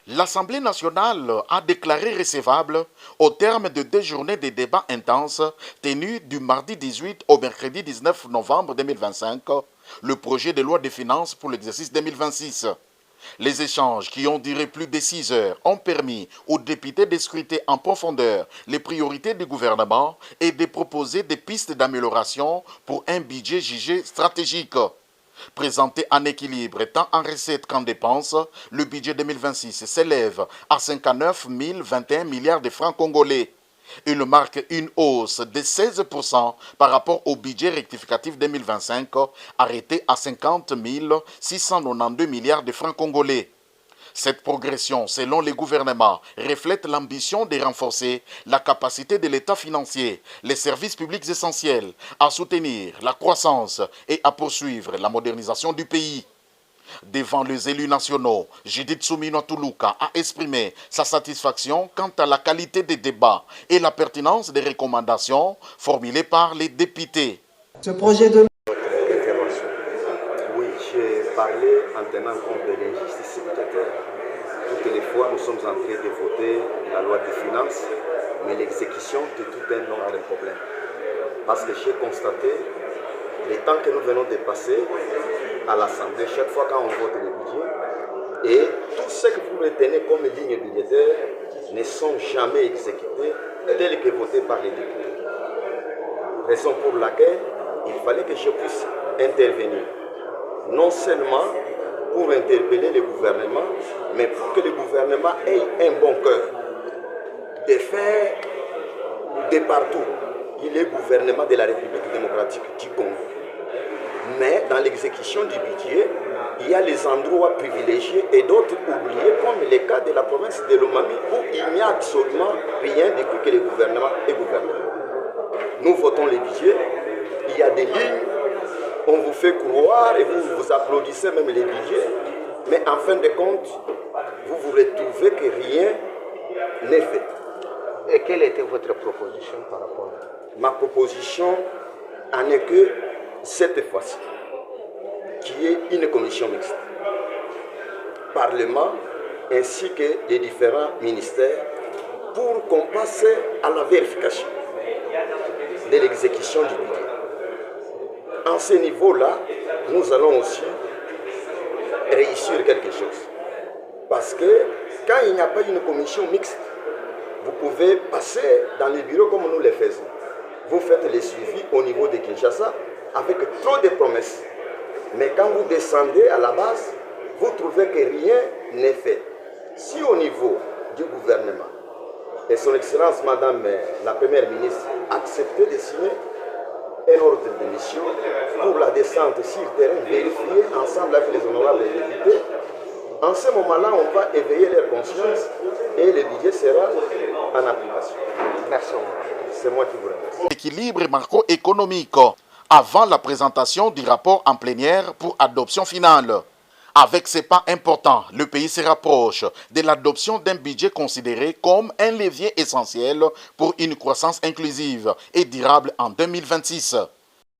L'Assemblée nationale a déclaré recevable, au terme de 2 journées de débats intenses tenues du mardi 18 au mercredi 19 novembre 2025, le projet de loi de finances pour l'exercice 2026. Les échanges qui ont duré plus de 6 heures ont permis aux députés de scruter en profondeur les priorités du gouvernement et de proposer des pistes d'amélioration pour un budget jugé stratégique. Présenté en équilibre tant en recettes qu'en dépenses, le budget 2026 s'élève à 59 021 milliards de francs congolais. Il marque une hausse de 16% par rapport au budget rectificatif 2025 arrêté à 50 692 milliards de francs congolais. Cette progression, selon le gouvernement, reflète l'ambition de renforcer la capacité de l'État financier, les services publics essentiels, à soutenir la croissance et à poursuivre la modernisation du pays. Devant les élus nationaux, Judith Soumino Toulouka a exprimé sa satisfaction quant à la qualité des débats et la pertinence des recommandations formulées par les députés. Ce projet de Oui, j'ai parlé en tenant compte de l'injustice budgétaire. Toutes les fois, nous sommes en train de voter la loi de finances, mais l'exécution de tout un autre problème. Parce que j'ai constaté les temps que nous venons de passer à l'Assemblée, chaque fois quand on vote le budget, et tout ce que vous retenez comme ligne budgétaire ne sont jamais exécutés tels que votés par les députés. Raison pour laquelle il fallait que je puisse intervenir, non seulement pour interpeller le gouvernement, mais pour que le gouvernement ait un bon cœur de faire de partout. Il est gouvernement de la République démocratique du Congo. Mais dans l'exécution du budget, il y a les endroits privilégiés et d'autres oubliés, comme le cas de la province de Lomami, où il n'y a absolument rien depuis que le gouvernement est gouvernement. Nous votons le budget, il y a des lignes, on vous fait croire et vous applaudissez même les budgets, mais en fin de compte, vous vous retrouvez que rien n'est fait. Et quelle était votre proposition par rapport à ça? Ma proposition en est que cette fois-ci, qui est une commission mixte, Parlement ainsi que les différents ministères, pour qu'on passe à la vérification de l'exécution du budget. En ce niveau-là, nous allons aussi réussir quelque chose. Parce que quand il n'y a pas une commission mixte, vous pouvez passer dans les bureaux comme nous le faisons. Vous faites les suivis au niveau de Kinshasa avec trop de promesses. Mais quand vous descendez à la base, vous trouvez que rien n'est fait. Si au niveau du gouvernement, et son Excellence Madame la Première ministre a accepté de signer un ordre de mission pour la descente sur le terrain, vérifier ensemble avec les honorables députés. En ce moment-là, on va éveiller leur conscience et le budget sera en application. Merci. C'est moi qui vous remercie. Équilibre macroéconomique avant la présentation du rapport en plénière pour adoption finale. Avec ces pas importants, le pays se rapproche de l'adoption d'un budget considéré comme un levier essentiel pour une croissance inclusive et durable en 2026.